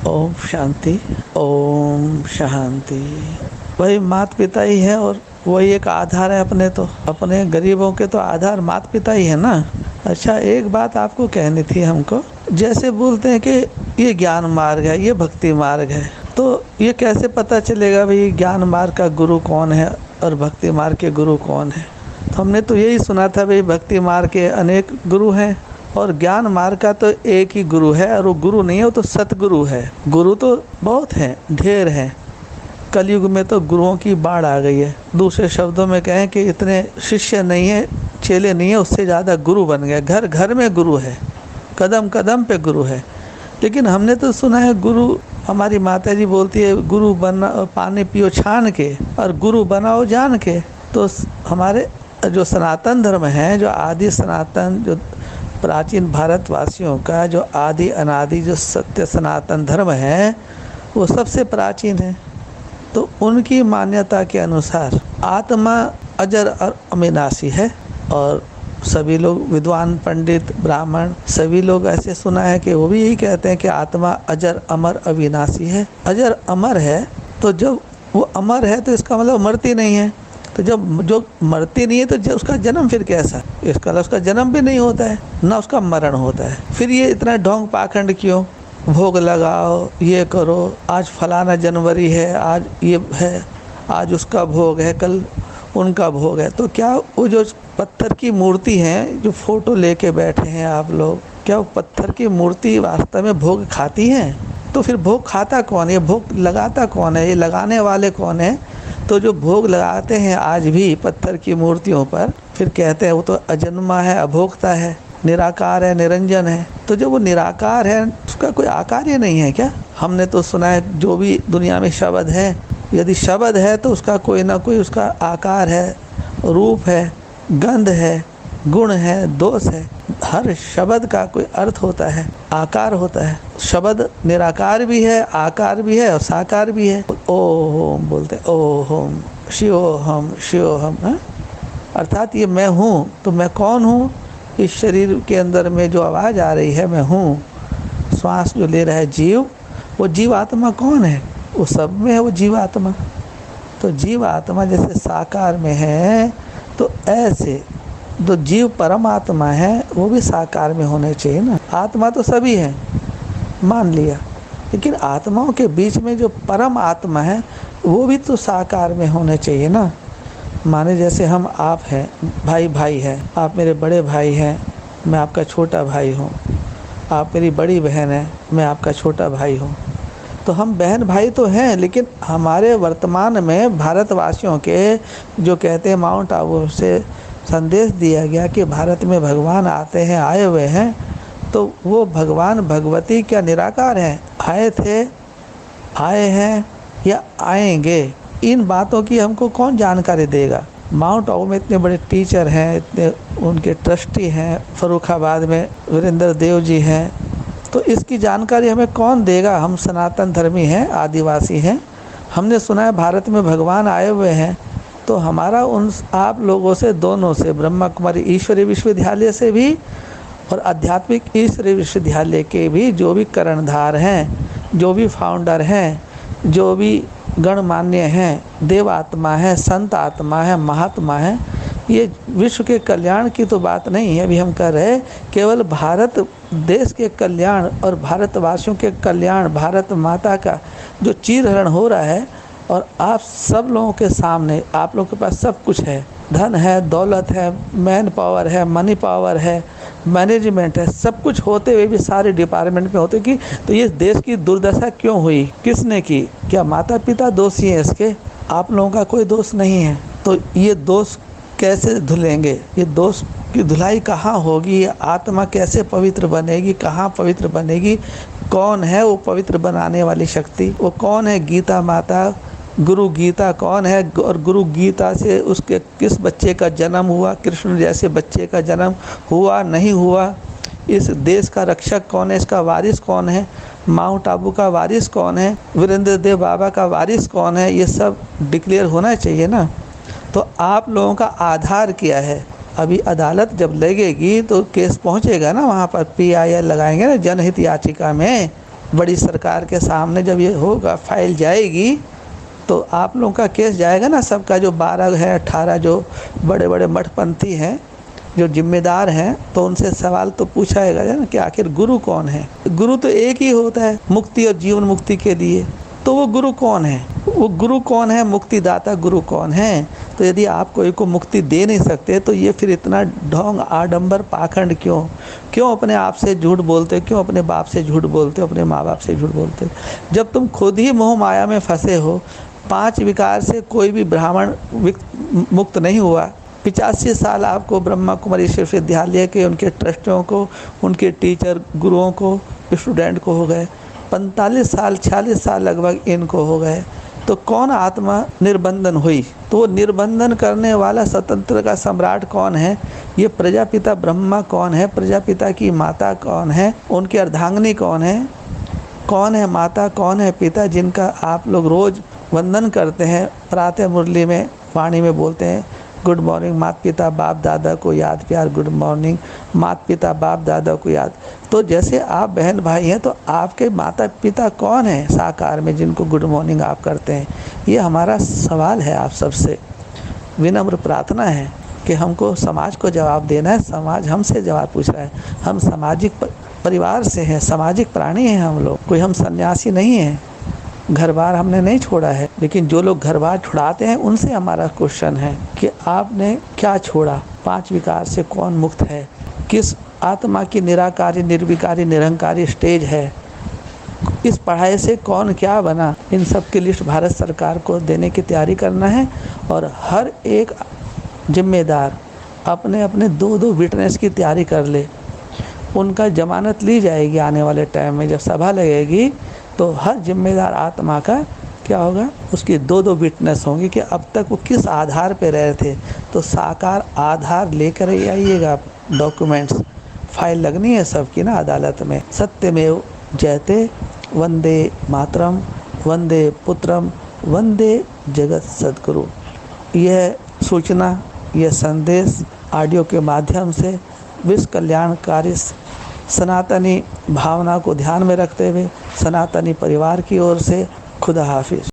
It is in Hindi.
ओम शांति, ओम शांति। वही माता पिता ही है और वही एक आधार है अपने गरीबों के तो आधार माता पिता ही है ना। अच्छा, एक बात आपको कहनी थी हमको। जैसे बोलते हैं कि ये ज्ञान मार्ग है, ये भक्ति मार्ग है, तो ये कैसे पता चलेगा भाई ज्ञान मार्ग का गुरु कौन है और भक्ति मार्ग के गुरु कौन है? तो हमने तो यही सुना था भाई भक्ति मार्ग के अनेक गुरु हैं और ज्ञान मार्ग का तो एक ही गुरु है, और वो गुरु नहीं है, वो तो सतगुरु है। गुरु तो बहुत हैं, ढेर हैं। कलयुग में तो गुरुओं की बाढ़ आ गई है। दूसरे शब्दों में कहें कि इतने शिष्य नहीं है, चेले नहीं है, उससे ज़्यादा गुरु बन गए। घर घर में गुरु है, कदम कदम पे गुरु है। लेकिन हमने तो सुना है गुरु, हमारी माता जी बोलती है गुरु बना पानी पियो छान के और गुरु बनाओ जान के। तो हमारे जो सनातन धर्म है, जो आदि सनातन, जो प्राचीन भारतवासियों का जो आदि अनादि जो सत्य सनातन धर्म है, वो सबसे प्राचीन है। तो उनकी मान्यता के अनुसार आत्मा अजर और अविनाशी है। और सभी लोग, विद्वान पंडित ब्राह्मण सभी लोग ऐसे सुना है कि वो भी यही कहते हैं कि आत्मा अजर अमर अविनाशी है। अजर अमर है, तो जब वो अमर है तो इसका मतलब मरती नहीं है। तो जब जो मरती नहीं है तो उसका जन्म फिर कैसा? इसका उसका जन्म भी नहीं होता है, ना उसका मरण होता है। फिर ये इतना ढोंग पाखंड क्यों? भोग लगाओ, ये करो, आज फलाना जनवरी है, आज ये है, आज उसका भोग है, कल उनका भोग है। तो क्या वो जो पत्थर की मूर्ति है, जो फोटो लेके बैठे हैं आप लोग, क्या वो पत्थर की मूर्ति वास्तव में भोग खाती हैं? तो फिर भोग खाता कौन है? भोग लगाता कौन है? ये लगाने वाले कौन है? तो जो भोग लगाते हैं आज भी पत्थर की मूर्तियों पर, फिर कहते हैं वो तो अजन्मा है, अभोक्ता है, निराकार है, निरंजन है। तो जो वो निराकार है उसका कोई आकार ही नहीं है क्या? हमने तो सुना है जो भी दुनिया में शब्द है, यदि शब्द है तो उसका कोई ना कोई उसका आकार है, रूप है, गंध है, गुण है, दोष है। हर शब्द का कोई अर्थ होता है, आकार होता है। शब्द निराकार भी है, आकार भी है और साकार भी है। ओम बोलते, ओम शिवोहम शिवोहम। अर्थात ये मैं हूँ, तो मैं कौन हूँ? इस शरीर के अंदर में जो आवाज़ आ रही है मैं हूँ। श्वास जो ले रहा है जीव, वो जीवात्मा कौन है? वो सब में है वो जीवात्मा। तो जीवात्मा जैसे साकार में है, तो ऐसे जो जीव परमात्मा है वो भी साकार में होने चाहिए ना। आत्मा तो सभी है, मान लिया, लेकिन आत्माओं के बीच में जो परम आत्मा है वो भी तो साकार में होने चाहिए ना। माने जैसे हम आप हैं, भाई भाई है, आप मेरे बड़े भाई हैं, मैं आपका छोटा भाई हूँ। आप मेरी बड़ी बहन है, मैं आपका छोटा भाई हूँ। तो हम बहन भाई तो हैं, लेकिन हमारे वर्तमान में भारतवासियों के जो कहते हैं माउंट आबू से संदेश दिया गया कि भारत में भगवान आते हैं, आए हुए हैं, तो वो भगवान भगवती क्या निराकार हैं? आए थे, आए हैं या आएंगे? इन बातों की हमको कौन जानकारी देगा? माउंट आबू में इतने बड़े टीचर हैं, इतने उनके ट्रस्टी हैं, फर्रुखाबाद में वीरेंद्र देव जी हैं, तो इसकी जानकारी हमें कौन देगा? हम सनातन धर्मी हैं, आदिवासी हैं। हमने सुना है भारत में भगवान आए हुए हैं, तो हमारा उन आप लोगों से, दोनों से, ब्रह्मा कुमारी ईश्वरीय विश्वविद्यालय से भी और आध्यात्मिक ईश्वरीय विश्वविद्यालय के भी जो भी कर्णधार हैं, जो भी फाउंडर हैं, जो भी गणमान्य हैं, देवात्मा है, संत आत्मा है, महात्मा है, ये विश्व के कल्याण की तो बात नहीं है अभी हम कर रहे, केवल भारत देश के कल्याण और भारतवासियों के कल्याण, भारत माता का जो चीरहरण हो रहा है। और आप सब लोगों के सामने, आप लोगों के पास सब कुछ है, धन है, दौलत है, मैन पावर है, मनी पावर है, मैनेजमेंट है, सब कुछ होते हुए भी सारे डिपार्टमेंट में होते कि तो ये देश की दुर्दशा क्यों हुई? किसने की? क्या माता पिता दोषी हैं इसके? आप लोगों का कोई दोष नहीं है। तो ये दोष कैसे धुलेंगे? ये दोष की धुलाई कहाँ होगी? ये आत्मा कैसे पवित्र बनेगी? कहाँ पवित्र बनेगी? कौन है वो पवित्र बनाने वाली शक्ति? वो कौन है? गीता माता, गुरु गीता कौन है? और गुरु गीता से उसके किस बच्चे का जन्म हुआ? कृष्ण जैसे बच्चे का जन्म हुआ नहीं हुआ? इस देश का रक्षक कौन है? इसका वारिस कौन है? माउंट आबू का वारिस कौन है? वीरेंद्र देव बाबा का वारिस कौन है? ये सब डिक्लेयर होना चाहिए ना। तो आप लोगों का आधार क्या है? अभी अदालत जब लगेगी तो केस पहुंचेगा ना, वहाँ पर PIL लगाएंगे ना जनहित याचिका में, बड़ी सरकार के सामने जब ये होगा, फाइल जाएगी, तो आप लोगों का केस जाएगा ना, सबका जो 12 है 18 जो बड़े बड़े मठपंथी हैं, जो जिम्मेदार हैं, तो उनसे सवाल तो पूछा जाएगा ना कि आखिर गुरु कौन है। गुरु तो एक ही होता है मुक्ति और जीवन मुक्ति के लिए, तो वो गुरु कौन है? वो गुरु कौन है? मुक्तिदाता गुरु कौन है? तो यदि आप कोई को मुक्ति दे नहीं सकते, तो ये फिर इतना ढोंग आडंबर पाखंड क्यों अपने आप से झूठ बोलते, क्यों अपने बाप से झूठ बोलते, अपने माँ बाप से झूठ बोलते, जब तुम खुद ही मोह माया में फंसे हो। 5 विकार से कोई भी ब्राह्मण मुक्त नहीं हुआ। 85 साल आपको ब्रह्मा कुमारी विश्वविद्यालय के उनके ट्रस्टियों को, उनके टीचर गुरुओं को, स्टूडेंट को हो गए। 45 साल 46 साल लगभग इनको हो गए। तो कौन आत्मा निर्बंधन हुई? तो निर्बंधन करने वाला स्वतंत्र का सम्राट कौन है? ये प्रजापिता ब्रह्मा कौन है? प्रजापिता की माता कौन है? उनकी अर्धांगिनी कौन है? कौन है माता, कौन है पिता, जिनका आप लोग रोज वंदन करते हैं? प्रातः मुरली में वाणी में बोलते हैं गुड मॉर्निंग माता पिता बाप दादा को याद प्यार, गुड मॉर्निंग माता पिता बाप दादा को याद। तो जैसे आप बहन भाई हैं, तो आपके माता पिता कौन है साकार में, जिनको गुड मॉर्निंग आप करते हैं? ये हमारा सवाल है आप सबसे, विनम्र प्रार्थना है कि हमको समाज को जवाब देना है। समाज हमसे जवाब पूछ रहा है। हम सामाजिक परिवार से हैं, सामाजिक प्राणी हैं हम लोग, कोई हम सन्यासी नहीं हैं। घर बार हमने नहीं छोड़ा है, लेकिन जो लोग घर बार छुड़ाते हैं उनसे हमारा क्वेश्चन है कि आपने क्या छोड़ा? 5 विकार से कौन मुक्त है? किस आत्मा की निराकारी, निर्विकारी, निरंकारी स्टेज है? इस पढ़ाई से कौन क्या बना? इन सब की लिस्ट भारत सरकार को देने की तैयारी करना है। और हर एक जिम्मेदार अपने अपने 2-2 विटनेस की तैयारी कर ले। उनका जमानत ली जाएगी आने वाले टाइम में, जब सभा लगेगी तो हर जिम्मेदार आत्मा का क्या होगा, उसकी 2-2 विटनेस होंगी कि अब तक वो किस आधार पे रहे थे। तो साकार आधार लेकर ही आइएगा। डॉक्यूमेंट्स फाइल लगनी है सबकी ना अदालत में। सत्यमेव जयते, वंदे मातरम, वंदे पुत्रम, वंदे जगत सद्गुरु। यह सूचना, यह संदेश ऑडियो के माध्यम से विश्व कल्याणकारी सनातनी भावना को ध्यान में रखते हुए सनातनी परिवार की ओर से खुदा हाफिज।